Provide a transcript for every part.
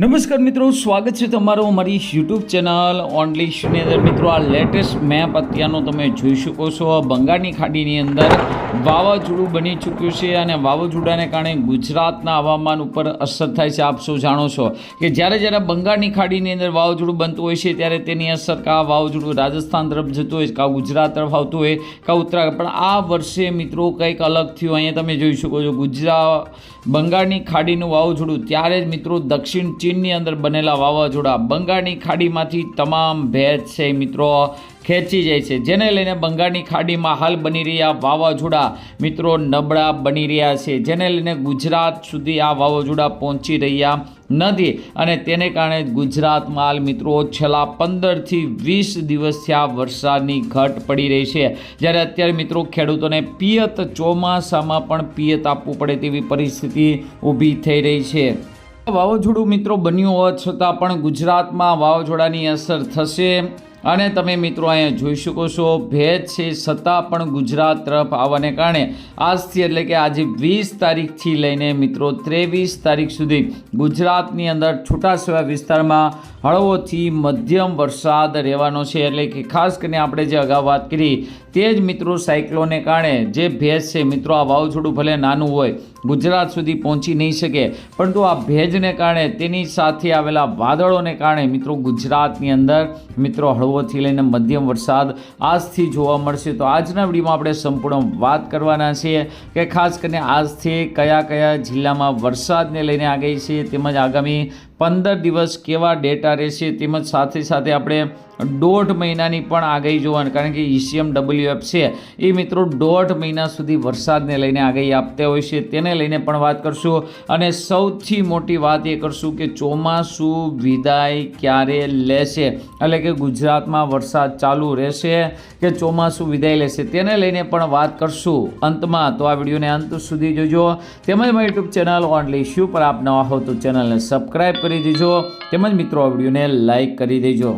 નમસ્કાર મિત્રો, સ્વાગત છે તમારું અમારી યુટ્યુબ ચેનલ ઓનલી ઇશ્યુની અંદર। મિત્રો, આ લેટેસ્ટ મેપ અત્યારનો તમે જોઈ શકો છો। બંગાળની ખાડીની અંદર વાવાઝોડું બની ચૂક્યું છે અને વાવાઝોડાને કારણે ગુજરાતના હવામાન ઉપર અસર થાય છે। આપ સૌ જાણો છો કે જ્યારે બંગાળની ખાડીની અંદર વાવાઝોડું બનતું હોય છે ત્યારે તેની અસર કા વાવાઝોડું રાજસ્થાન તરફ જતું હોય, કા ગુજરાત તરફ આવતું હોય, કા ઉત્તરાખંડ। પણ આ વર્ષે મિત્રો કંઈક અલગ થયું। અહીંયા તમે જોઈ શકો છો બંગાળની ખાડીનું વાવાઝોડું, ત્યારે જ મિત્રો દક્ષિણ ચીનની અંદર બનેલા વાવાઝોડા બંગાળની ખાડીમાંથી તમામ ભેજ છે મિત્રો ખેંચી જાય છે, જેને લઈને બંગાળની ખાડીમાં હાલ બની રહ્યા વાવાઝોડા મિત્રો નબળા બની રહ્યા છે, જેને લઈને ગુજરાત સુધી આ વાવાઝોડા પહોંચી રહ્યા નથી અને તેને કારણે ગુજરાતમાં હાલ મિત્રો છેલ્લા 15થી 20 દિવસથી આ વરસાદની ઘટ પડી રહી છે। જ્યારે અત્યારે મિત્રો ખેડૂતોને પિયત ચોમાસામાં પણ પિયત આપવું પડે તેવી પરિસ્થિતિ ઊભી થઈ રહી છે। વાવાઝોડું મિત્રો બન્યું હોવા છતાં પણ ગુજરાતમાં વાવાઝોડાની અસર થશે અને તમે મિત્રો અહીંયા જોઈ શકો છો ભેજ છે છતાં પણ ગુજરાત તરફ આવવાને કારણે આજથી એટલે કે આજે 20 તારીખથી લઈને મિત્રો 23 તારીખ સુધી ગુજરાતની અંદર છૂટાછવાયા વિસ્તારમાં હળવોથી મધ્યમ વરસાદ રહેવાનો છે। એટલે કે ખાસ કરીને આપણે જે અગાઉ વાત કરી તે જ મિત્રો સાયક્લોનને કારણે જે ભેજ છે મિત્રો, આ વાવાઝોડું ભલે નાનું હોય ગુજરાત સુધી પહોંચી નહીં શકે, પરંતુ આ ભેજને કારણે તેની સાથે આવેલા વાદળોને કારણે મિત્રો ગુજરાતની અંદર મિત્રો હળવોથી લઈને મધ્યમ વરસાદ આજથી જોવા મળશે। તો આજના વિડીયોમાં આપણે સંપૂર્ણ વાત કરવાના છીએ કે ખાસ કરીને આજથી કયા કયા જિલ્લામાં વરસાદને લઈને આગાહી છે, તેમજ આગામી 15 દિવસ કેવા ડેટા રહેશે, તેમજ સાથે સાથે આપણે 1.5 મહિનાની પણ આગાહી જોવાની, કારણ કે ECMWF છે એ મિત્રો 1.5 મહિના સુધી વરસાદને લઈને આગાહી આપતા હોય છે, તેને લઈને પણ વાત કરશું। અને સૌથી મોટી વાત એ કરશું કે ચોમાસું વિદાય ક્યારે લેશે, એટલે કે ગુજરાતમાં વરસાદ ચાલુ રહેશે કે ચોમાસું વિદાય લેશે, તેને લઈને પણ વાત કરશું અંતમાં। તો આ વિડીયોને અંત સુધી જોજો, તેમજ મારી યુટ્યુબ ચેનલ ઓનલી ઇશ્યુ પર આપ નવા હો તો ચેનલને સબસ્ક્રાઈબ કરી દેજો, તેમજ મિત્રો આ વિડીયોને લાઈક કરી દેજો।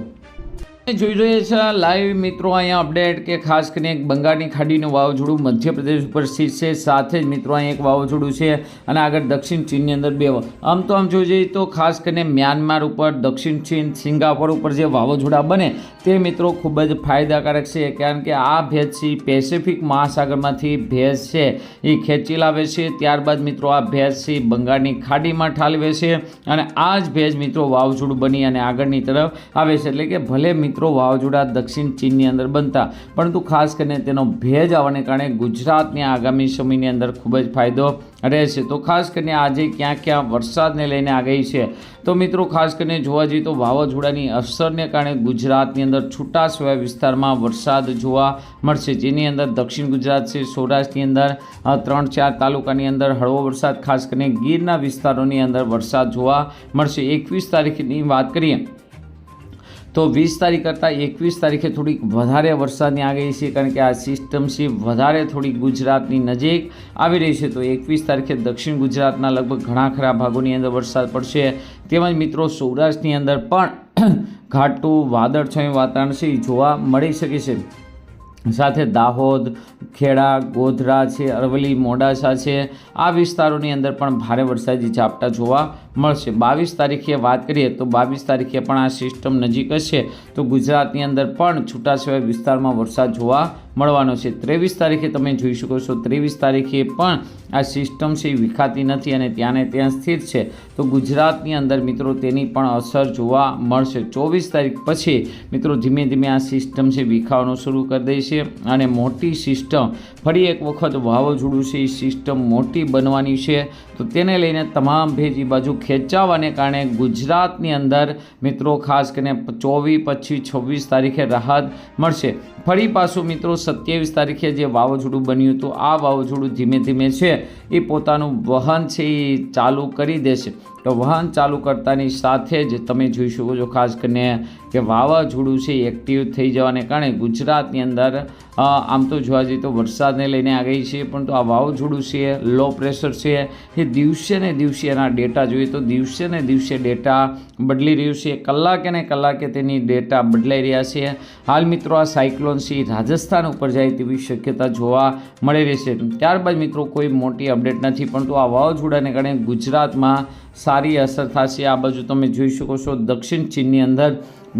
જોઈ રહ્યા છે લાઈવ મિત્રો અહીંયા અપડેટ કે ખાસ કરીને એક બંગાળની ખાડીનું વાવાઝોડું મધ્યપ્રદેશ ઉપર સ્થિત છે, સાથે જ મિત્રો અહીં એક વાવાઝોડું છે અને આગળ દક્ષિણ ચીનની અંદર 2 આમ જોઈ જઈએ તો ખાસ કરીને મ્યાનમાર ઉપર, દક્ષિણ ચીન, સિંગાપોર ઉપર જે વાવાઝોડા બને તે મિત્રો ખૂબ જ ફાયદાકારક છે, કારણ કે આ ભેજ છે પેસિફિક મહાસાગરમાંથી ભેજ છે એ ખેંચી લાવે છે, ત્યારબાદ મિત્રો આ ભેજ છે બંગાળની ખાડીમાં ઠાલવે છે અને આ જ ભેજ મિત્રો વાવાઝોડું બની અને આગળની તરફ આવે છે। એટલે કે ભલે મિત્રો વાવાઝોડા દક્ષિણ ચીનની અંદર બનતા, પરંતુ ખાસ કરીને તેનો ભેજ આવવાને કારણે ગુજરાતની આગામી સમયની અંદર ખૂબ જ ફાયદો રહેશે। તો ખાસ કરીને આજે ક્યાં ક્યાં વરસાદને લઈને આગાહી છે, તો મિત્રો ખાસ કરીને જોવા જઈએ તો વાવાઝોડાની અસરને કારણે ગુજરાતની અંદર છૂટાછવાયા વિસ્તારમાં વરસાદ જોવા મળશે, જેની અંદર દક્ષિણ ગુજરાત છે, સૌરાષ્ટ્રની અંદર 3-4 તાલુકાની અંદર હળવો વરસાદ, ખાસ કરીને ગીરના વિસ્તારોની અંદર વરસાદ જોવા મળશે। 21 તારીખની વાત કરીએ તો 20 તારીખ કરતાં 21 તારીખે થોડીક વધારે વરસાદની આગાહી છે, કારણ કે આ સિસ્ટમ છે વધારે થોડીક ગુજરાતની નજીક આવી રહી છે। તો 21 તારીખે દક્ષિણ ગુજરાતના લગભગ ઘણા ખરા ભાગોની અંદર વરસાદ પડશે, તેમજ મિત્રો સૌરાષ્ટ્રની અંદર પણ ઘાટું વાદળછાયું વાતાવરણ છે જોવા મળી શકે છે, સાથે દાહોદ, ખેડા, ગોધરા છે, અરવલ્લી, મોડાસા છે, આ વિસ્તારોની અંદર પણ ભારે વરસાદી ઝાપટા જોવા મળશે। 22 તારીખે વાત કરીએ તો 22 તારીખે પણ આ સિસ્ટમ નજીક હશે, તો ગુજરાતની અંદર પણ છૂટાછવાયા વિસ્તારમાં વરસાદ જોવા મળવાનો છે। 23 તારીખે તમે જોઈ શકો છો 23 તારીખે પણ આ સિસ્ટમ છે વિખાતી નથી અને ત્યાંને ત્યાં સ્થિત છે, તો ગુજરાતની અંદર મિત્રો તેની પણ અસર જોવા મળશે। 24 તારીખ પછી મિત્રો ધીમે ધીમે આ સિસ્ટમ છે વિખાવાનું શરૂ કરી દે છે અને મોટી સિસ્ટમ ફરી એક વખત વાવાઝોડું છે એ સિસ્ટમ મોટી બનવાની છે, તો તેને લઈને તમામ ભેજ એ બાજુ ખેંચાવાને કારણે ગુજરાતની અંદર મિત્રો ખાસ કરીને 24 પછી 26 તારીખે રાહત મળશે। ફરી પાછું મિત્રો 27 તારીખે જે વાવાઝોડું બન્યું હતું, આ વાવાઝોડું ધીમે ધીમે છે એ પોતાનું વહન છે એ ચાલુ કરી દેશે, તો વહન ચાલુ કરતાની સાથે જ તમે જોઈ શકો છો ખાસ કરીને કે વાવાઝોડું છે એક્ટિવ થઈ જવાને કારણે ગુજરાતની અંદર આમ તો જોવા જઈએ તો વરસાદને લઈને આગાહી છે, પરંતુ આ વાવાઝોડું છે લો પ્રેશર છે એ દિવસે ને દિવસે એના ડેટા જોઈએ તો દિવસે ને દિવસે ડેટા બદલી રહ્યું છે, કલાકે ને કલાકે તેની ડેટા બદલાઈ રહ્યા છે। હાલ મિત્રો આ સાયક્લોન છે રાજસ્થાન ઉપર જાય તેવી શક્યતા જોવા મળી રહી છે। ત્યારબાદ મિત્રો કોઈ મોટી અપડેટ નથી, પરંતુ આ વાવાઝોડાને કારણે ગુજરાતમાં સારી અસર થશે। આ બાજુ તમે જોઈ શકો છો દક્ષિણ ચીનની અંદર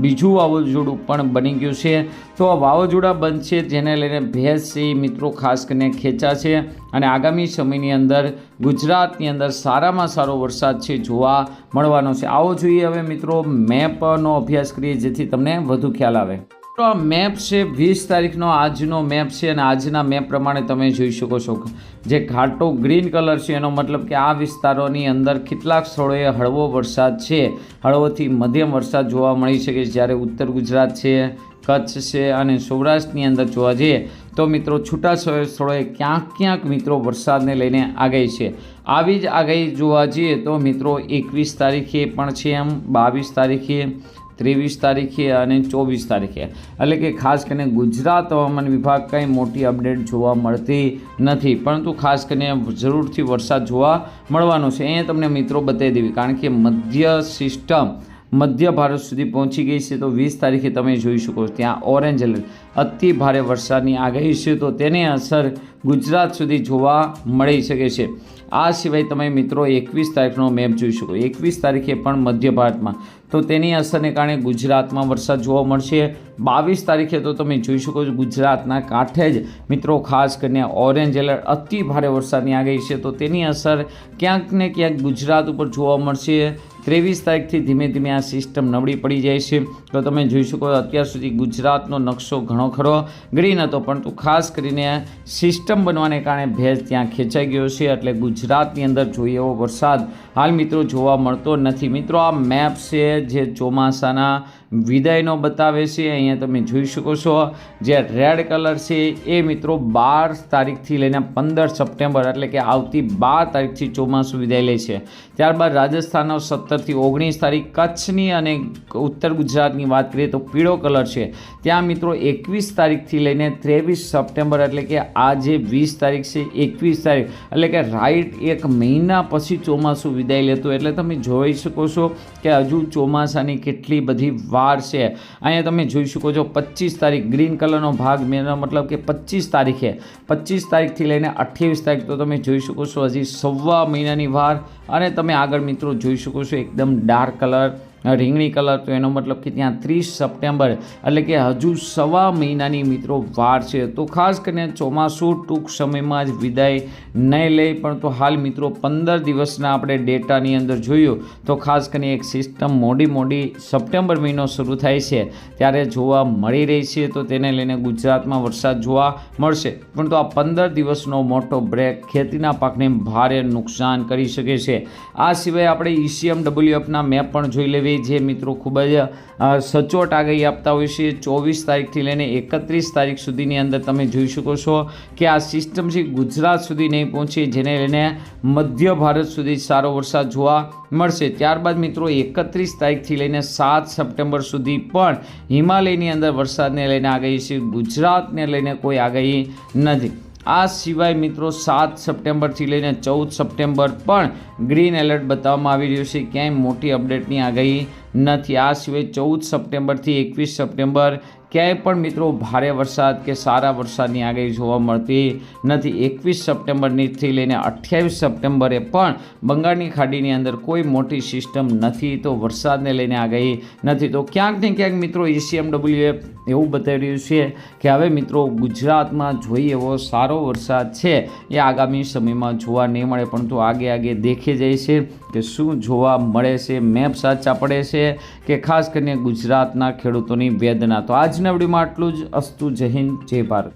બીજું વાવાઝોડું પણ બની ગયું છે। તો આ વાવાઝોડા બનશે જેને લઈને ભેજ છે મિત્રો ખાસ કરીને ખેંચાશે અને આગામી સમયની અંદર ગુજરાતની અંદર સારામાં સારો વરસાદ છે જોવા મળવાનો છે। આવો જોઈએ હવે મિત્રો મેપનો અભ્યાસ કરીએ જેથી તમને વધુ ખ્યાલ આવે। તો આ મેપ છે 20 તારીખનો આજનો મેપ છે અને આજના મેપ પ્રમાણે તમે જોઈ શકો છો જે ઘાટો ગ્રીન કલર છે એનો મતલબ કે આ વિસ્તારોની અંદર કેટલાક સ્થળોએ હળવો વરસાદ છે, હળવોથી મધ્યમ વરસાદ જોવા મળી શકે। જ્યારે ઉત્તર ગુજરાત છે, કચ્છ છે અને સૌરાષ્ટ્રની અંદર જોવા જઈએ તો મિત્રો છૂટા સ્થળોએ ક્યાંક મિત્રો વરસાદને લઈને આગાહી છે। આવી જ આગાહી જોવા જઈએ તો મિત્રો 21 તારીખે પણ છે, એમ 22 તારીખે, 23 તારીખે અને 24 તારીખે, એટલે કે ખાસ કરીને ગુજરાત હવામાન વિભાગ કંઈ મોટી અપડેટ જોવા મળતી નથી, પરંતુ ખાસ કરીને જરૂરથી વરસાદ જોવા મળવાનો છે। અહીંયા તમને મિત્રો બતાવી દેવી, કારણ કે મધ્ય સિસ્ટમ મધ્ય ભારત સુધી પહોંચી ગઈ છે। તો 20 તારીખે તમે જોઈ શકો ત્યાં ઓરેન્જ એલર્ટ, અતિ ભારે વરસાદની આગાહી છે, તો તેની અસર ગુજરાત સુધી જોવા મળી શકે છે। આ સિવાય તમે મિત્રો 21 તારીખનો મેપ જોઈ શકો, 21 તારીખે પણ મધ્ય ભારતમાં, તો તેની અસરને કારણે ગુજરાતમાં વરસાદ જોવા મળશે। 22 તારીખે તો તમે જોઈ શકો છો ગુજરાતના કાંઠે જ મિત્રો ખાસ કરીને ઓરેન્જ એલર્ટ, અતિ ભારે વરસાદની આગાહી છે, તો તેની અસર ક્યાંક ને ક્યાંક ગુજરાત ઉપર જોવા મળશે। 23 તારીખથી ધીમે ધીમે આ સિસ્ટમ નબળી પડી જાય છે। તો તમે જોઈ શકો અત્યાર સુધી ગુજરાતનો નકશો ઘણો ખરો ગ્રીન હતો, પરંતુ ખાસ કરીને સિસ્ટમ બનવાને કારણે ભેજ ત્યાં ખેંચાઈ ગયો છે, એટલે ગુજરાતની અંદર જોઈએ એવો વરસાદ હાલ મિત્રો જોવા મળતો નથી। મિત્રો આ મેપ છે જે ચોમાસાના વિદાયનો બતાવે છે। અહીંયા તમે જોઈ શકો છો જે રેડ કલર છે એ મિત્રો 12 તારીખથી લઈને 15 સપ્ટેમ્બર એટલે કે આવતી 12 તારીખથી ચોમાસું વિદાય લે છે। ત્યારબાદ રાજસ્થાનનો 17થી 19 તારીખ, કચ્છની અને ઉત્તર ગુજરાતની વાત કરીએ તો પીળો કલર છે ત્યાં મિત્રો 21 તારીખથી લઈને 23 સપ્ટેમ્બર એટલે કે આ જે 20 તારીખ છે 21 તારીખ એટલે કે રાઈટ એક મહિના પછી ચોમાસું વિદાય લેતું, એટલે તમે જોઈ શકો છો કે હજુ ચોમાસાની કેટલી બધી વાર છે। અહીંયા તમે જોઈ શકો છો 25 તારીખ ગ્રીન કલરનો ભાગ, મેનો મતલબ કે 25 તારીખથી લઈને 28 તારીખ, તો તમે જોઈ શકો છો હજી સવા મહિનાની વાર। અને તમે આગળ મિત્રો જોઈ શકો છો એકદમ ડાર્ક કલર, રીંગણી કલર, તો એનો મતલબ કે ત્યાં 30 સપ્ટેમ્બર એટલે કે હજુ સવા મહિનાની મિત્રો વાર છે। તો ખાસ કરીને ચોમાસું ટૂંક સમયમાં જ વિદાય નહીં લે, પણ તો હાલ મિત્રો 15 દિવસના આપણે ડેટાની અંદર જોયું તો ખાસ કરીને એક સિસ્ટમ મોડી સપ્ટેમ્બર મહિનો શરૂ થાય છે ત્યારે જોવા મળી રહી છે, તો તેને લઈને ગુજરાતમાં વરસાદ જોવા મળશે, પણ તો આ 15 દિવસનો મોટો બ્રેક ખેતીના પાકને ભારે નુકસાન કરી શકે છે। આ સિવાય આપણે ECMWFના મેપ પણ જોઈ લેવી જે મિત્રો ખૂબ જ સચોટ આગાહી આપતા હોય છે। 24 તારીખથી લઈને 31 તારીખ સુધીની અંદર તમે જોઈ શકો છો કે આ સિસ્ટમ છે ગુજરાત સુધી નહીં પહોંચે, જેને લઈને મધ્ય ભારત સુધી સારો વરસાદ જોવા મળશે। ત્યારબાદ મિત્રો 31 તારીખથી લઈને 7 સપ્ટેમ્બર સુધી પણ હિમાલયની અંદર વરસાદને લઈને આગાહી છે, ગુજરાતને લઈને કોઈ આગાહી નથી। આ સિવાય મિત્રો 7 સપ્ટેમ્બરથી લઈને 14 સપ્ટેમ્બર પણ ગ્રીન એલર્ટ બતાવવામાં આવી રહ્યું છે, ક્યાંય મોટી અપડેટની આગાહી નથી। આ સિવાય 14 સપ્ટેમ્બરથી 21 સપ્ટેમ્બર ક્યાંય પણ મિત્રો ભારે વરસાદ કે સારા વરસાદની આગાહી જોવા મળતી નથી। 21 સપ્ટેમ્બરથી લઈને 28 સપ્ટેમ્બરે પણ બંગાળની ખાડીની અંદર કોઈ મોટી સિસ્ટમ નથી, તો વરસાદને લઈને આગાહી નથી। તો ક્યાંક ને ક્યાંક મિત્રો ECMWF એવું બતાવી રહ્યું છે કે હવે મિત્રો ગુજરાતમાં જોઈએ એવો સારો વરસાદ છે એ આગામી સમયમાં જોવા નહીં મળે, પરંતુ આગે દેખી જાય છે કે શું જોવા મળે છે, મેપ સાચા પડે છે કે ખાસ કરીને ગુજરાતના ખેડૂતોની વેદના। તો આજના વિડીયોમાં આટલું જ। અસ્તુ, જય હિન્દ, જય ભારત।